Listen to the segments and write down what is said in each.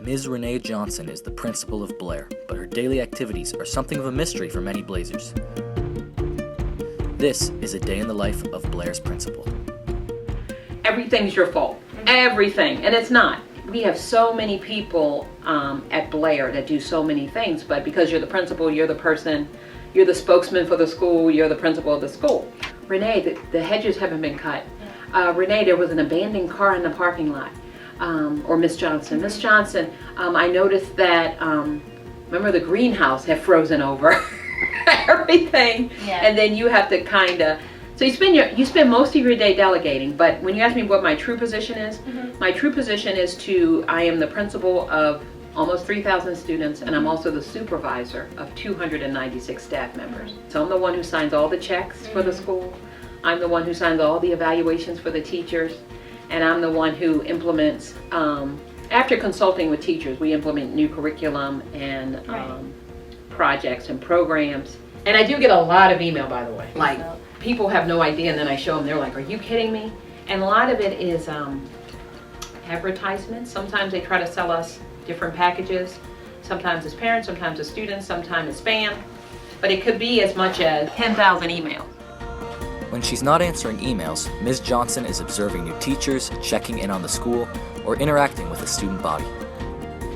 Ms. Renee Johnson is the principal of Blair, but her daily activities are something of a mystery for many Blazers. This is a day in the life of Blair's principal. Everything's your fault. Everything. And it's not. We have so many people at Blair that do so many things, but because you're the principal, you're the person, you're the spokesman for the school, you're the principal of the school. Renee, the hedges haven't been cut. Renee, there was an abandoned car in the parking lot. Or Miss Johnson. Miss Johnson, I noticed that, remember the greenhouse had frozen over everything. Yeah. And then you have to kind of, so you spend most of your day delegating, but when you ask me what my true position is, my true position is I am the principal of almost 3,000 students, and I'm also the supervisor of 296 staff members. So I'm the one who signs all the checks for the school. I'm the one who signs all the evaluations for the teachers. And I'm the one who implements, after consulting with teachers, we implement new curriculum and projects and programs. And I do get a lot of email, by the way. Like, people have no idea, and then I show them, they're like, are you kidding me? And a lot of it is advertisements. Sometimes they try to sell us different packages. Sometimes it's parents, sometimes it's students, sometimes it's spam. But it could be as much as 10,000 emails. When she's not answering emails, Ms. Johnson is observing new teachers, checking in on the school, or interacting with the student body.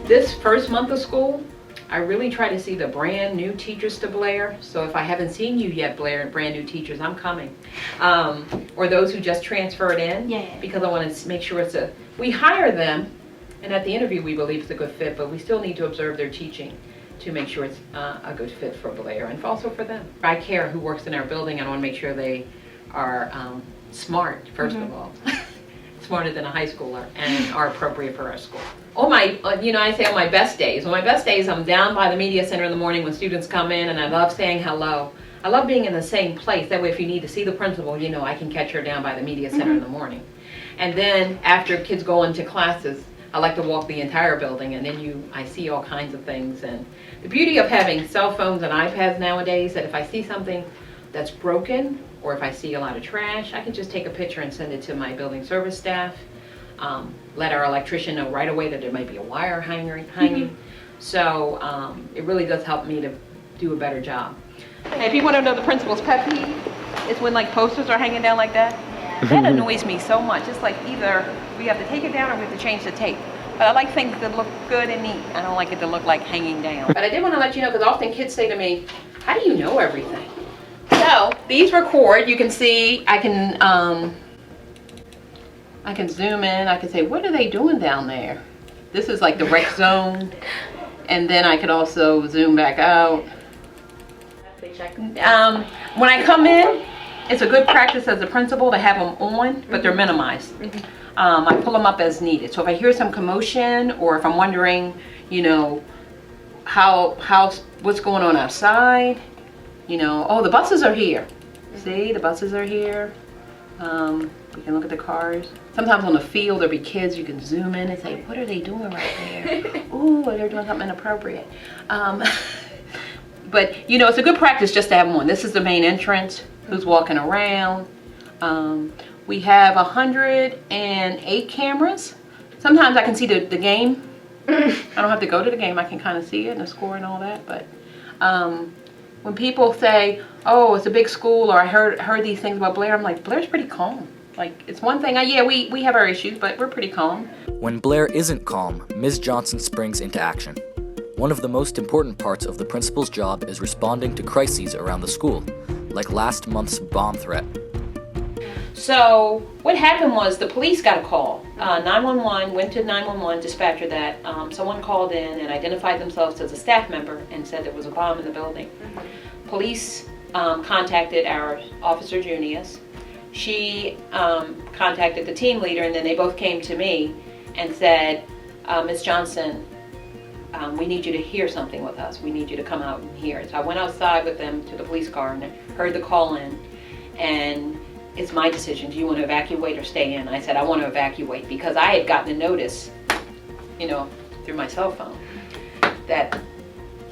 This first month of school, I really try to see the brand new teachers to Blair. So if I haven't seen you yet, Blair, brand new teachers, I'm coming. Or those who just transferred in, because I want to make sure we hire them, and at the interview we believe it's a good fit, but we still need to observe their teaching to make sure it's a good fit for Blair and also for them. I care who works in our building. I want to make sure they are smart, first of all, smarter than a high schooler, and are appropriate for our school. I say on my best days. On my best days, I'm down by the media center in the morning when students come in, and I love saying hello. I love being in the same place. That way, if you need to see the principal, I can catch her down by the media center in the morning. And then after kids go into classes, I like to walk the entire building, and then I see all kinds of things. And the beauty of having cell phones and iPads nowadays, that if I see something that's broken, or if I see a lot of trash, I can just take a picture and send it to my building service staff, let our electrician know right away that there might be a wire hanging. So it really does help me to do a better job. And if you want to know the principal's pet peeve, it's when like posters are hanging down like that. That annoys me so much. It's like either we have to take it down or we have to change the tape. But I like things that look good and neat. I don't like it to look like hanging down. But I did want to let you know, because often kids say to me, how do you know everything? So these record. You can see I can zoom in. I can say, what are they doing down there? This is like the rec zone, and then I could also zoom back out. When I come in, it's a good practice as a principal to have them on, but they're minimized. I pull them up as needed. So if I hear some commotion, or if I'm wondering, what's going on outside. Oh, the buses are here. See, the buses are here. We can look at the cars. Sometimes on the field there'll be kids. You can zoom in and say, what are they doing right there? Ooh, they're doing something inappropriate. But it's a good practice just to have them on. This is the main entrance. Who's walking around? We have 108 cameras. Sometimes I can see the game. I don't have to go to the game. I can kind of see it and the score and all that. But when people say, oh, it's a big school, or I heard these things about Blair, I'm like, Blair's pretty calm. Like, it's one thing, we have our issues, but we're pretty calm. When Blair isn't calm, Ms. Johnson springs into action. One of the most important parts of the principal's job is responding to crises around the school, like last month's bomb threat. So what happened was the police got a call. 911 went to 911 dispatcher that someone called in and identified themselves as a staff member and said there was a bomb in the building. Police contacted our officer Junius. She contacted the team leader, and then they both came to me and said, Ms. Johnson, we need you to hear something with us. We need you to come out and hear it. So I went outside with them to the police car and heard the call in, and it's my decision. Do you want to evacuate or stay in? I said, I want to evacuate, because I had gotten a notice, through my cell phone, that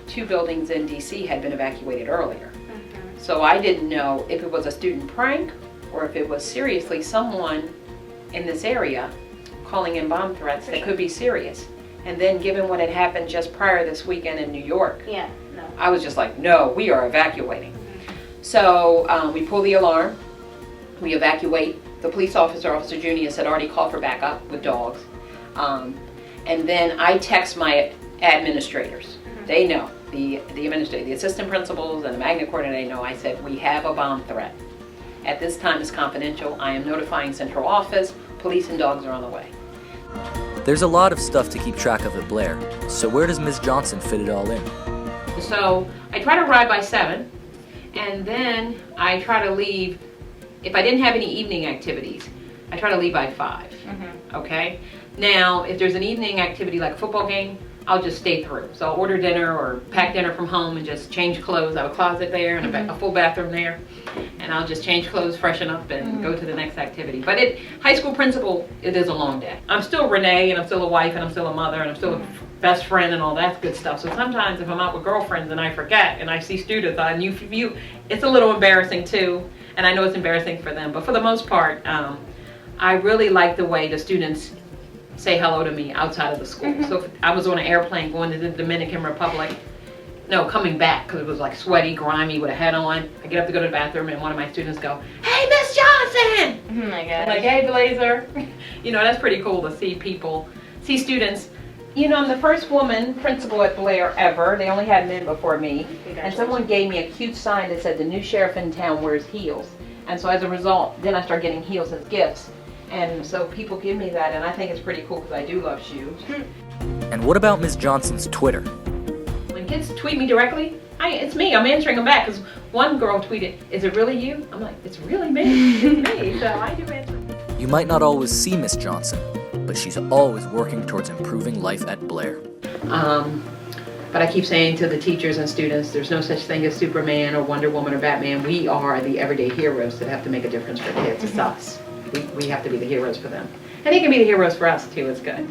2 buildings in DC had been evacuated earlier. So I didn't know if it was a student prank or if it was seriously someone in this area calling in bomb threats that could be serious. And then given what had happened just prior this weekend in New York, Yeah, no. I was just like, no, we are evacuating. So we pull the alarm, we evacuate. The police officer, Officer Junius, had already called for backup with dogs. And then I text my administrators. They know, the administrator, the assistant principals and the magnet coordinator, they know. I said, we have a bomb threat. At this time, it's confidential. I am notifying central office. Police and dogs are on the way. There's a lot of stuff to keep track of at Blair, so where does Ms. Johnson fit it all in? So I try to arrive by 7, and then I try to leave. If I didn't have any evening activities, I try to leave by 5. Okay? Now, if there's an evening activity like a football game, I'll just stay through. So I'll order dinner or pack dinner from home and just change clothes. I have a closet there and a full bathroom there. And I'll just change clothes, freshen up, and go to the next activity. But high school principal, it is a long day. I'm still Renee, and I'm still a wife, and I'm still a mother, and I'm still a best friend and all that good stuff. So sometimes if I'm out with girlfriends and I forget and I see students, it's a little embarrassing too. And I know it's embarrassing for them. But for the most part, I really like the way the students say hello to me outside of the school. So if I was on an airplane going to the Dominican Republic, coming back, because it was like sweaty, grimy with a hat on. I get up to go to the bathroom and one of my students go, "Hey, Miss Johnson!" Oh my gosh. I'm like, "Hey, Blazer." That's pretty cool to see students. I'm the first woman principal at Blair ever. They only had men before me. And someone gave me a cute sign that said, "The new sheriff in town wears heels." And so as a result, then I started getting heels as gifts. And so people give me that, and I think it's pretty cool because I do love shoes. And what about Ms. Johnson's Twitter? When kids tweet me directly, it's me. I'm answering them back because one girl tweeted, "Is it really you?" I'm like, "It's really me. It's me." So I do answer. You might not always see Ms. Johnson, but she's always working towards improving life at Blair. But I keep saying to the teachers and students, there's no such thing as Superman or Wonder Woman or Batman. We are the everyday heroes that have to make a difference for kids. It's us. We have to be the heroes for them. And they can be the heroes for us too. It's good.